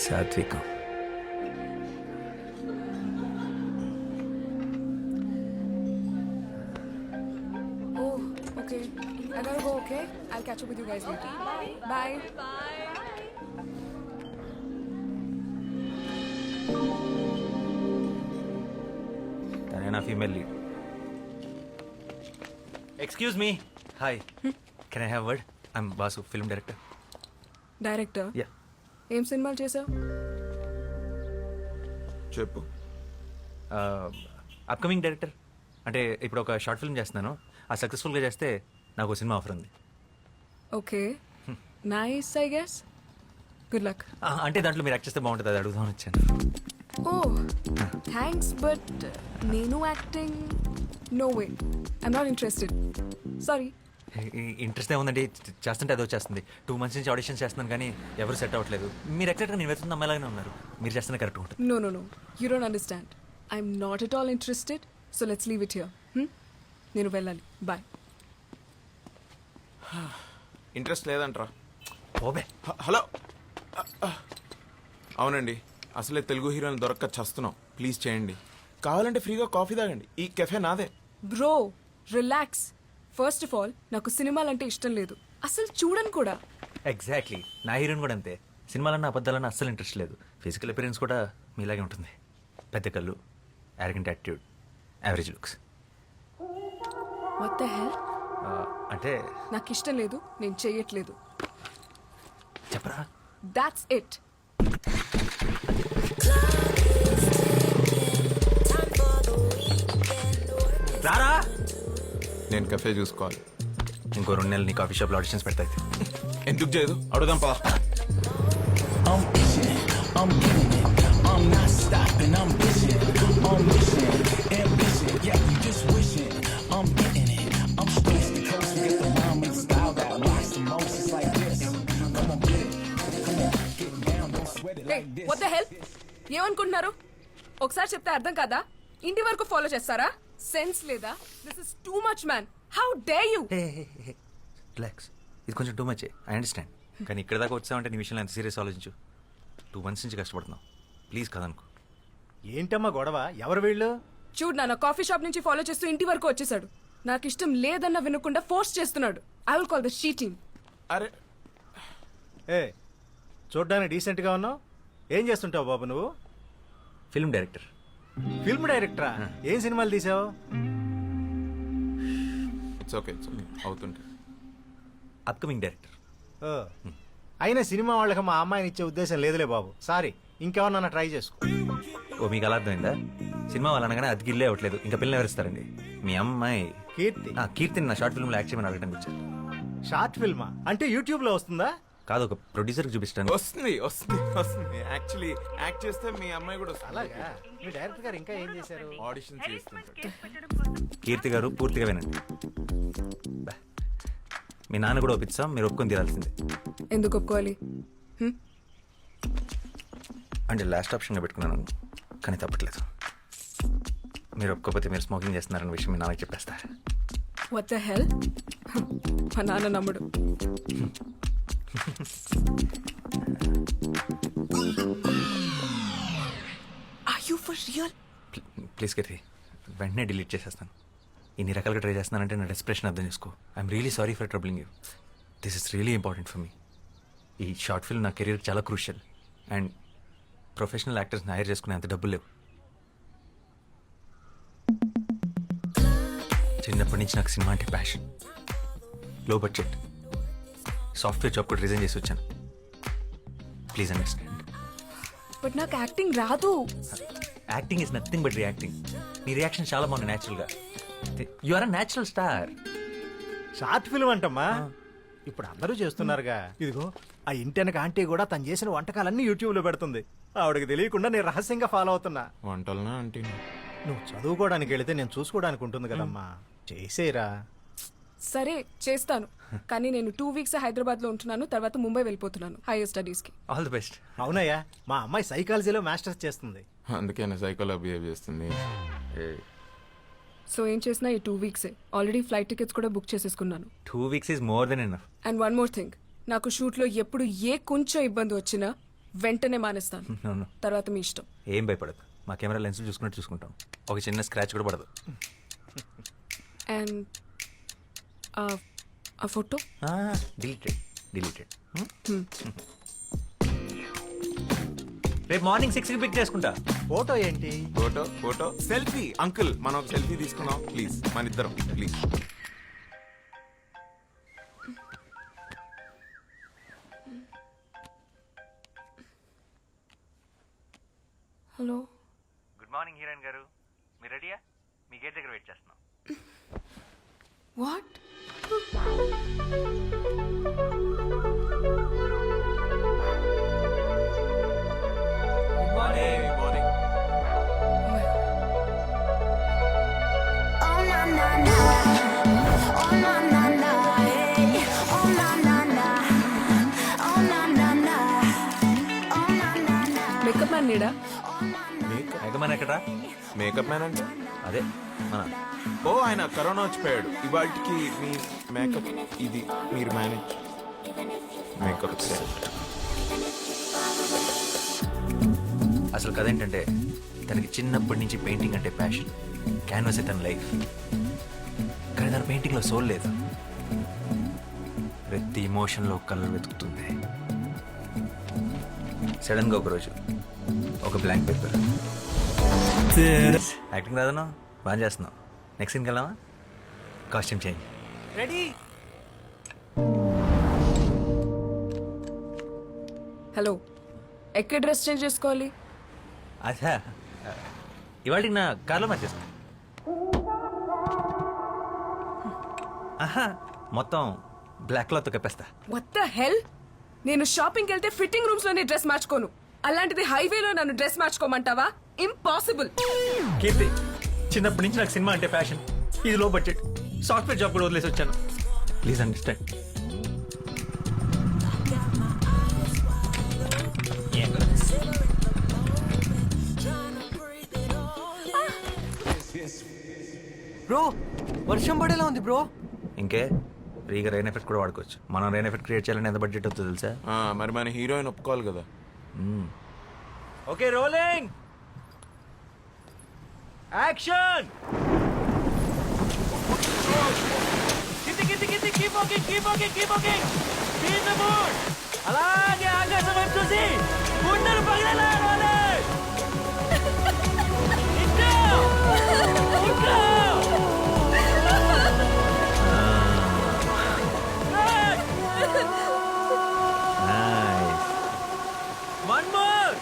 సాత్వికం. Oh, okay. I gotta go, okay? I'll catch up with you guys later. Bye. తనే నా female lead. Excuse me. Hi, can I have word? I'm boss, film director. Director yeah. ఏం సినిమాలు చేసావు? చెప్పు. Upcoming director. అంటే ఇప్పుడు ఒక short film చేస్తున్నాను. ఆ సక్సెస్ఫుల్గా చేస్తే నాకు సినిమా ఆఫర్ ఉంది. Okay, nice I guess. Good luck. అంటే దాంట్లో మీరు యాక్ట్ చేస్తే బాగుంటుంది, అది అడుగుదామని వచ్చాను. ఓ థ్యాంక్స్, బట్ నేను acting no way. I'm not interested, sorry. Interest ఏముందండి, చేస్తుంటే అదో చేస్తుంది. 2 months నుంచి ఆడిషన్స్ చేస్తున్నాను కానీ ఎవరు సెట్ అవ్వట్లేదు. మీరు ఎగ్జాక్ట్గా నేను వెళ్తున్న అమ్మాయిలాగానే ఉన్నారు. మీరు చేస్తున్న కరెక్ట్ ఉంటుంది. No. You don't understand. I'm not at all interested. So let's leave it here. నేను వెళ్ళాలి. Bye. ఇంట్రెస్ట్ లేదంట్రా? ఓబే. హలో. అవునండి, అసలే తెలుగు హీరోని దొరక్క చస్తున్నాం. ప్లీజ్ చేయండి. కావాలంటే ఫ్రీగా కాఫీ తాగండి. ఈ కెఫే నాదే. Bro, relax. First of all నాకు సినిమాలంటే ఇష్టం లేదు, అసలు చూడను కూడా. ఎగ్జాక్ట్లీ, నా హీరోయిన్ కూడా అంతే. సినిమాలన్నా అబద్ధాలన్నా అస్సలు ఇంట్రెస్ట్ లేదు. ఫిజికల్ అపిరెన్స్ కూడా మీలాగే ఉంటుంది. పెద్ద కళ్ళు, arrogant attitude, average looks. What the hell? అంటే నాకు ఇష్టం లేదు, నేను చెయ్యట్లేదు. చెప్పరా? That's it. రారా. నేను కెఫే చూసుకోవాలి. ఇంకో 2 నెలలు నీ కాఫీ షాప్లో ఆడిషన్స్ పెడతాయి. ఎందుకు చేయదు? అడుగుదాం పా. I'm itching, I'm getting it, I'm not stopping, I'm bitching, I'm wishing, ambition, yeah, you just wishing, I'm getting it, I'm coast to coast, get the rhyme and the style that rocks the most, it's like this, come on get it, come on, get down, don't sweat it Hey, like this. what the hell? ఏమనుకుంటున్నారు? ఒకసారి చెప్తే అర్థం కాదా? ఇంటి వరకు follow చేస్తారా? Sense లేదా? This is too much man. How dare you? Relax, ఇది కొంచెం టూ మచ్. I understand. కానీ ఇక్కడ దాకా వచ్చామంటే నీ విషయంలో ఎంత సీరియస్ ఆలోచించు. 2 months నుంచి కష్టపడుతున్నావు. ప్లీజ్ కదనుకో. ఏంటమ్మా గొడవ? ఎవరు వీళ్ళు? చూడు నాన్న, కాఫీ షాప్ నుంచి ఫాలో చేస్తూ ఇంటి వరకు వచ్చేసాడు. నాకు ఇష్టం లేదన్న వినకుండా ఫోర్స్ చేస్తున్నాడు. I will call the she team. అరే ఏ, చూడ్డానికి డీసెంట్గా ఉన్నావు. ఏం చేస్తుంటావు బాబు నువ్వు? Film director. ఫిల్మ్ డైరెక్టరా? ఏం సినిమాలు తీసావు? ఇట్స్ ఓకే అవుతుంటే. Upcoming director. ఓ, అయినా సినిమా వాళ్ళకి మా అమ్మాయిని ఇచ్చే ఉద్దేశం లేదులే బాబు. సారీ, ఇంకెవరన్నా ట్రై చేసుకో. ఓ, మీకు అలా అర్థమైందా? సినిమా వాళ్ళు అనగానే అది గిల్లే అవ్వట్లేదు. ఇంకా పిల్లలు ఎవరిస్తారండి? మీ అమ్మాయి కీర్తి. కీర్తిని నా షార్ట్ ఫిల్మ్లో యాక్ట్ చేయమని అడగడానికి వచ్చారు. షార్ట్ ఫిల్మా? అంటే యూట్యూబ్లో వస్తుందా? కాదు, ఒక ప్రొడ్యూసర్కి చూపిస్తాను. వస్తుంది యాక్చువల్లీ యాక్ట్ చేస్తే మీ అమ్మాయి కూడా వస్తుంది. అలాగా? మీ డైరెక్టర్ గారు ఇంకా ఏం చేశారు? ఆడిషన్ చేస్తుంటాడు. కీర్తి గారు పూర్తిగా వినండి. బా. మీ నాన్న కూడా ఒప్పిస్తాం, మీరు ఒప్పుకొని తీరాల్సిందే. ఎందుకు ఒప్పుకోవాలి? అంటే లాస్ట్ ఆప్షన్గా పెట్టుకున్నాను, కానీ తప్పట్లేదు. మీరు ఒప్పుకోకపోతే మీరు స్మోకింగ్ చేస్తున్నారన్న విషయం మీ నాన్నకి చెప్పేస్తారు. What the hell? మా నాన్న నమ్ముడు. Are you for real? Please Keerthi, వెంటనే డిలీట్ చేసేస్తాను. ఇన్ని రకాలుగా ట్రై చేస్తున్నానంటే నా డెస్ప్రెషన్ అర్థం చేసుకో. I'm really sorry for troubling you. This is really important for me. ఈ షార్ట్ ఫిల్మ్ నా కెరీర్ చాలా క్రూషియల్. అండ్ ప్రొఫెషనల్ యాక్టర్స్ని హైర్ చేసుకునే అంత డబ్బులు లేవు. చిన్నప్పటి నుంచి నాకు సినిమా అంటే passion. Low budget software job కూడా రిజైన్ చేసి వచ్చాను. Please understand. బట్ నాకు యాక్టింగ్ రాదు. Acting is nothing but reacting. నీ రియాక్షన్ చాలా బాగుంది న్యాచురల్గా. You are a natural star. Short film అంటమ్మా, ఇప్పుడు అందరూ చేస్తున్నారుగా. ఇదిగో ఆ ఇంటెనక ఆంటీ కూడా తను చేసిన వంటకాలన్నీ యూట్యూబ్లో పెడుతుంది. ఆవిడకి తెలియకుండా నేను రహస్యంగా ఫాలో అవుతున్నా. వంటలనా అంటే నువ్వు చదువుకోవడానికి వెళితే నేను చూసుకోవడానికి ఉంటుంది కదమ్మా. చేసేరా. సరే చేస్తాను, కానీ నేను 2 weeks హైదరాబాద్ లో ఉంటున్నాను. తర్వాత ముంబై వెళ్ళిపోతున్నాను హైయర్ స్టడీస్ కి. All the best. అవునయ్యా, మా అమ్మాయి సైకాలజీలో మాస్టర్స్ చేస్తుంది. అందుకే సైకోలా బిహేవ్ చేస్తుంది. సో ఏం చేసినా ఈ 2 weeks ఆల్రెడీ ఫ్లైట్ టికెట్స్ కూడా బుక్ చేసేసుకున్నాను. 2 weeks is more than enough. And one more thing, నాకు షూట్లో ఎప్పుడు ఏ కొంచెం ఇబ్బంది వచ్చినా వెంటనే మానేస్తాను No, no. తర్వాత మీ ఇష్టం. ఏం భయపడదు, మా కెమెరా లెన్స్ చూసుకున్నట్టు చూసుకుంటాం. ఒక చిన్న స్క్రాచ్ కూడా పడదు. అండ్ ఆ ఫోటో డిలీటెడ్. రేపు మార్నింగ్ 6కి పిక్ చేసుకుంటా. ఫోటో ఏంటి? Photo selfie. అంకుల్ మనం ఒక సెల్ఫీ తీసుకుందాం ప్లీజ్, మన ఇద్దరం please. Hello. Good morning heroine గారు, మీరు రెడీయా? మీ గేట్ దగ్గర వెయిట్ చేస్తున్నాం. What? Morning. Oh na na na, oh na na na, hey. Oh na na na, oh na na na, oh na na na. Makeup man నీడా? ఎగమని ఎక్కడా? Makeup man అంటే? అదే మన ఓ ఆయన కరోనా వచ్చిపోయాడు. ఇవాటికి మీ మేకప్ ఇది మీరు మేనేజ్ మేకప్ అసలు కథ ఏంటంటే, తనకి చిన్నప్పటి నుంచి పెయింటింగ్ అంటే ప్యాషన్. క్యాన్వాస్ తన లైఫ్. కానీ తన పెయింటింగ్లో సోల్ లేదు. ప్రతి ఇమోషన్లో కలర్ వెతుకుతుంది. సడన్గా ఒకరోజు ఒక బ్లాంక్ పేపర్. యాక్టింగ్ రాదను బాగా చేస్తున్నావు. నెక్స్ట్ సీన్కి వెళ్దామా? Costume change. రెడీ? హలో, ఎక్కడ డ్రెస్ చేంజ్ చేసుకోవాలి? అచ్చా, ఇవాళకి నా కార్లో మార్చేస్తా. ఆహా, మొత్తం బ్లాక్ క్లాత్ కప్పేస్తా. What the hell? నేను షాపింగ్కి వెళ్తే ఫిట్టింగ్ రూమ్స్ లోనే డ్రెస్ మార్చుకోను. అలాంటిది హైవేలో నన్ను డ్రెస్ మార్చుకోమంటావా? ఇంపాసిబుల్. కీర్తి, చిన్నప్పటి నుంచి నాకు సినిమా అంటే ప్యాషన్. ఇది లో బడ్జెట్. సాఫ్ట్వేర్ జాబ్ కూడా వదిలేసి వచ్చాను. Please understand. బ్రో వర్షం పడేలా ఉంది బ్రో. ఇంకే ఫ్రీగా రెయిన్ ఎఫెక్ట్ కూడా వాడుకోవచ్చు. మనం రెయిన్ ఎఫెక్ట్ క్రియేట్ చేయాలని ఎంత బడ్జెట్ అవుతుందో తెలుసా? మరి మన హీరోయిన్ ఒప్పుకోవాలి కదా. Okay, rolling action. అలాగే ఆకాశం వైపు చూసి గుండెలు పగిలేలా రోలింగ్. ఇంకా ఇంకా నైస్. One more.